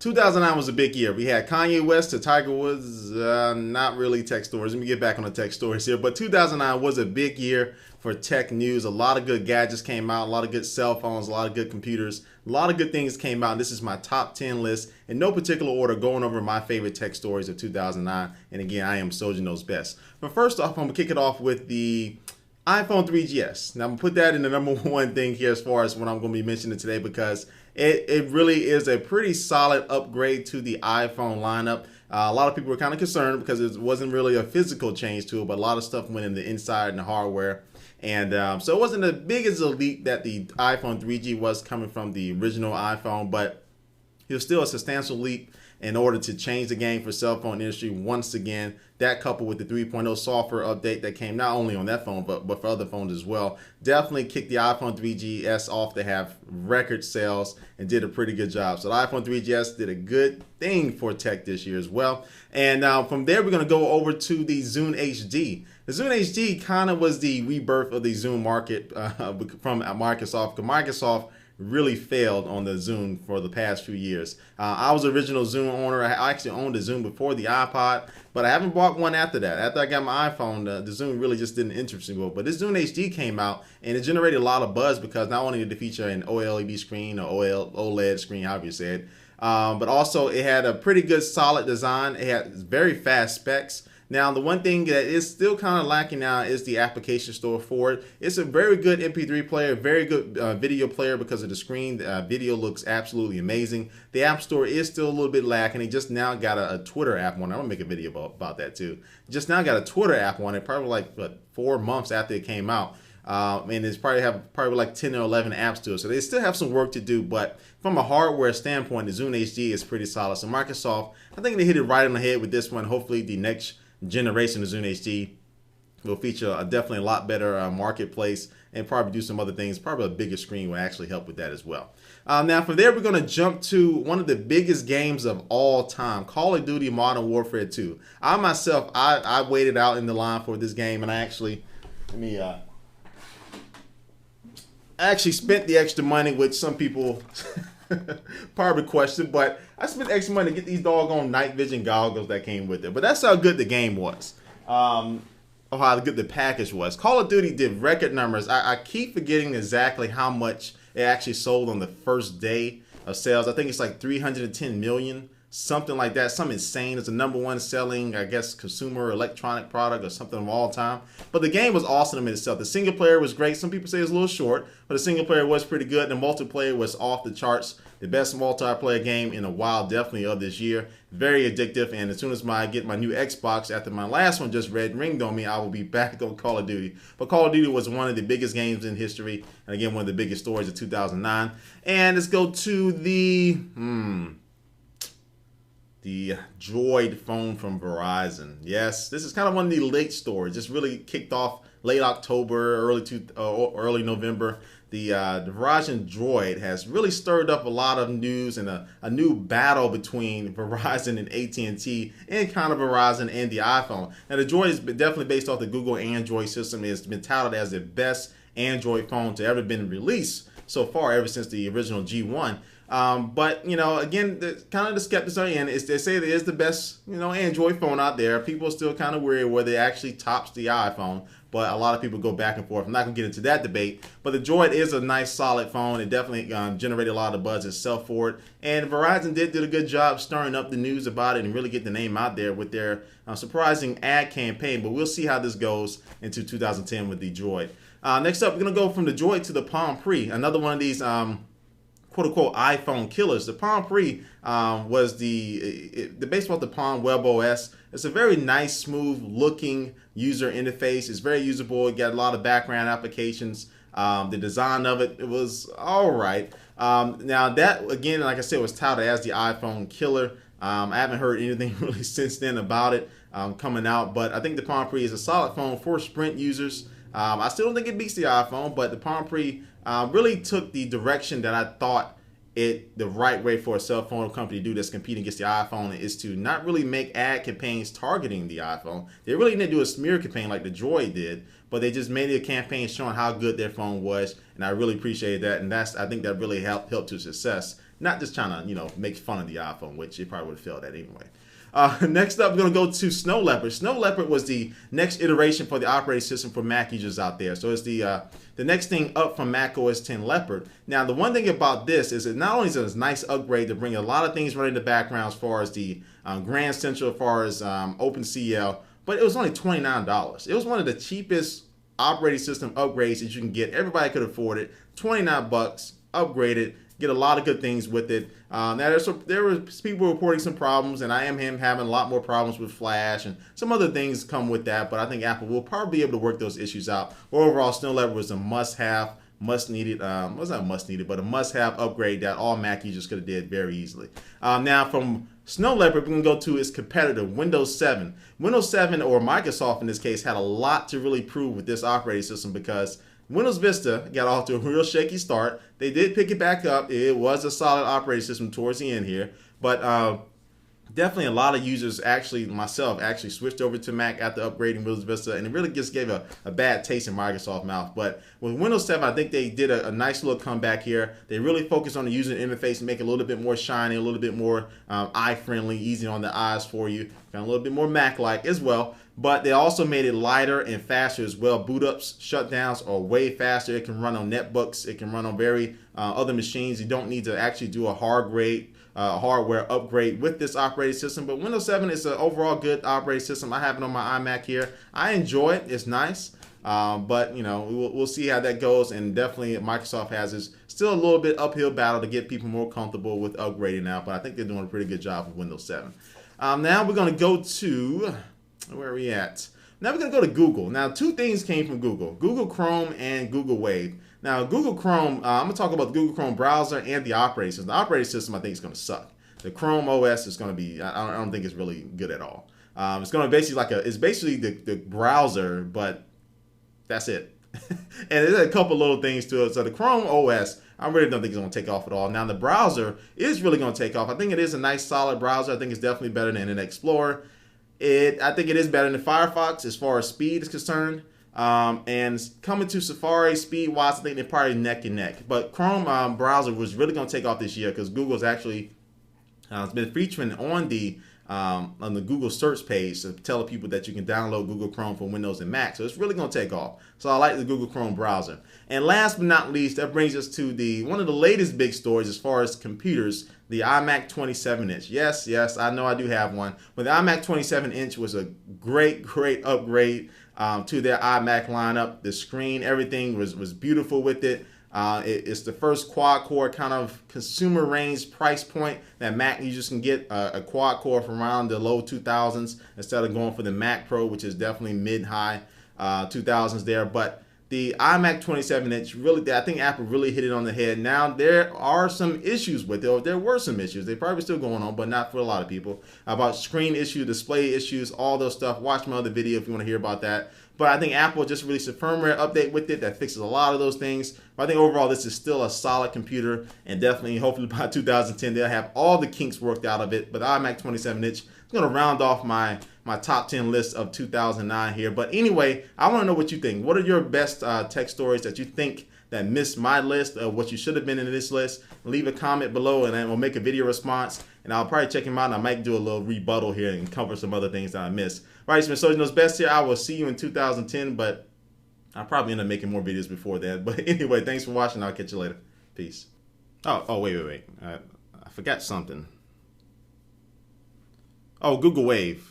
2009 was a big year. We had Kanye West to Tiger Woods. Not really tech stories. Let me get back on the tech stories here. But 2009 was a big year for tech news. A lot of good gadgets came out. A lot of good cell phones. A lot of good computers. A lot of good things came out. This is my top 10 list in no particular order, going over my favorite tech stories of 2009. And again, I am Soldier Knows Best. But first off, I'm going to kick it off with the iPhone 3GS. Now, I'm going to put that in the number one thing here as far as what I'm going to be mentioning today, because it really is a pretty solid upgrade to the iPhone lineup. A lot of people were kind of concerned because it wasn't really a physical change to it, but a lot of stuff went in the inside and the hardware. And so it wasn't as big as a leap that the iPhone 3G was coming from the original iPhone, but it was still a substantial leap in order to change the game for cell phone industry once again. That coupled with the 3.0 software update that came not only on that phone but for other phones as well, definitely kicked the iPhone 3GS off to have record sales and did a pretty good job. So the iPhone 3GS did a good thing for tech this year as well. And from there, we're going to go over to the Zune HD. The Zune HD kind of was the rebirth of the Zune market from Microsoft. Microsoft really failed on the Zune for the past few years. I was the original Zune owner. I actually owned a Zune before the iPod, but I haven't bought one after that. After I got my iPhone, the Zune really just didn't interest me. But this Zune HD came out, and it generated a lot of buzz because not only did it feature an OLED screen or OLED screen, however you said, but also it had a pretty good solid design. It had very fast specs. Now, the one thing that is still kind of lacking now is the application store for it. It's a very good MP3 player, very good video player because of the screen. The video looks absolutely amazing. The App Store is still a little bit lacking. They just now got a Twitter app on it. I'm going to make a video about that too. Just now got a Twitter app on it, probably like 4 months after it came out. And it's probably like 10 or 11 apps to it. So they still have some work to do, but from a hardware standpoint, the Zune HD is pretty solid. So Microsoft, I think they hit it right on the head with this one. Hopefully the next generation of Zune HD will feature definitely a lot better marketplace and probably do some other things. Probably a bigger screen will actually help with that as well. Now from there, we're going to jump to one of the biggest games of all time, Call of Duty Modern Warfare 2. I myself, I waited out in the line for this game, and I actually, I actually spent the extra money, which some people probably question, but I spent extra money to get these doggone night vision goggles that came with it. But that's how good the game was, or how good the package was. Call of Duty did record numbers. I keep forgetting exactly how much it actually sold on the first day of sales. I think it's like 310 million, something like that. Something insane. It's the #1 selling, I guess, consumer electronic product or something of all time. But the game was awesome in itself. The single player was great. Some people say it's a little short, but the single player was pretty good. The multiplayer was off the charts. The best multiplayer game in a while, definitely of this year. Very addictive. And as soon as I get my new Xbox, after my last one just ringed on me, I will be back on Call of Duty. But Call of Duty was one of the biggest games in history, and again, one of the biggest stories of 2009. And let's go to the Droid phone from Verizon. Yes, this is kind of one of the late stories. Just really kicked off late October, early November. The Verizon Droid has really stirred up a lot of news and a new battle between Verizon and AT&T and kind of Verizon and the iPhone. Now, the Droid is definitely based off the Google Android system. It's been touted as the best Android phone to ever been released so far, ever since the original G1. But, again, kind of the skeptics are in. They say it is the best, Android phone out there. People are still kind of worried whether it actually tops the iPhone. But a lot of people go back and forth. I'm not going to get into that debate. But the Droid is a nice, solid phone. It definitely generated a lot of buzz itself for it. And Verizon did a good job stirring up the news about it and really get the name out there with their surprising ad campaign. But we'll see how this goes into 2010 with the Droid. Next up, we're going to go from the Droid to the Palm Pre. Another one of these quote-unquote iPhone killers. The Palm Pre was the based off the Palm Web OS. It's a very nice, smooth-looking user interface. It's very usable. It got a lot of background applications. The design of it was all right. Now that, again, like I said, was touted as the iPhone killer. I haven't heard anything really since then about it coming out, but I think the Palm Pre is a solid phone for Sprint users. I still don't think it beats the iPhone, but the Palm Pre really took the direction that I thought the right way for a cell phone company to do that's competing against the iPhone is to not really make ad campaigns targeting the iPhone. They really didn't do a smear campaign like the Droid did, but they just made a campaign showing how good their phone was, and I really appreciated that. And I think that really helped to success Not just trying to, you know, make fun of the iPhone, which it probably would have failed at anyway. Next up, we're going to go to Snow Leopard. Snow Leopard was the next iteration for the operating system for Mac users out there. So it's the next thing up from Mac OS X Leopard. Now, the one thing about this is it not only is it a nice upgrade to bring a lot of things running in the background as far as the Grand Central, as far as OpenCL, but it was only $29. It was one of the cheapest operating system upgrades that you can get. Everybody could afford it. 29 bucks, upgraded, get a lot of good things with it. Now there were people reporting some problems, and I am having a lot more problems with Flash and some other things come with that, but I think Apple will probably be able to work those issues out. Overall, Snow Leopard was a must-have, much-needed, was not much-needed, but a must-have upgrade that all Mac users could have did very easily. Now from Snow Leopard, we can go to its competitor, Windows 7. Windows 7, or Microsoft in this case, had a lot to really prove with this operating system because Windows Vista got off to a real shaky start. They did pick it back up. It was a solid operating system towards the end here, but definitely a lot of users, actually myself, actually switched over to Mac after upgrading Windows Vista, and it really just gave a bad taste in Microsoft's mouth. But with Windows 7, I think they did a nice little comeback here. They really focused on the user interface and make it a little bit more shiny, a little bit more eye-friendly, easy on the eyes for you, kind of a little bit more Mac-like as well. But they also made it lighter and faster as well. Boot ups, shutdowns are way faster. It can run on netbooks. It can run on very other machines. You don't need to actually do a hardware upgrade with this operating system. But Windows 7 is an overall good operating system. I have it on my iMac here. I enjoy it. It's nice. But, you know, we'll see how that goes. And definitely Microsoft has this still a little bit uphill battle to get people more comfortable with upgrading now. But I think they're doing a pretty good job with Windows 7. Now we're going to go to... where are we at? Now we're going to go to Google. Now, two things came from Google. Google Chrome and Google Wave. Now, Google Chrome, I'm going to talk about the Google Chrome browser and the operating system. The operating system, I think, is going to suck. The Chrome OS is going to be, I don't think it's really good at all. It's going to basically it's basically the browser, but that's it. And there's a couple little things to it. So the Chrome OS, I really don't think it's going to take off at all. Now, the browser is really going to take off. I think it is a nice, solid browser. I think it's definitely better than Internet Explorer. I think it is better than Firefox as far as speed is concerned. And coming to Safari speed-wise, I think they're probably neck and neck. But Chrome browser was really going to take off this year because Google's actually has been featuring on the Google search page to tell people that you can download Google Chrome for Windows and Mac. So it's really going to take off. So I like the Google Chrome browser. And last but not least, that brings us to one of the latest big stories as far as computers, the iMac 27-inch. Yes, I know I do have one. But the iMac 27-inch was a great upgrade to their iMac lineup. The screen, everything was beautiful with it. It's the first quad-core kind of consumer range price point that Mac users can get a quad-core from around the low 2000s instead of going for the Mac Pro, which is definitely mid-high 2000s there. But the iMac 27-inch, really, I think Apple really hit it on the head. Now, there are some issues with it. There were some issues. They're probably still going on, but not for a lot of people. About screen issues, display issues, all those stuff. Watch my other video if you want to hear about that. But I think Apple just released a firmware update with it that fixes a lot of those things. But I think overall, this is still a solid computer. And definitely, hopefully by 2010, they'll have all the kinks worked out of it. But the iMac 27-inch is going to round off my top 10 list of 2009 here. But anyway, I want to know what you think. What are your best tech stories that you think that missed my list of what you should have been in this list? Leave a comment below and then we'll make a video response. And I'll probably check them out and I might do a little rebuttal here and cover some other things that I missed. All right, it's been Soldier Knows Best here. I will see you in 2010, but I'll probably end up making more videos before that. But anyway, thanks for watching. I'll catch you later. Peace. Oh, wait. I forgot something. Oh, Google Wave.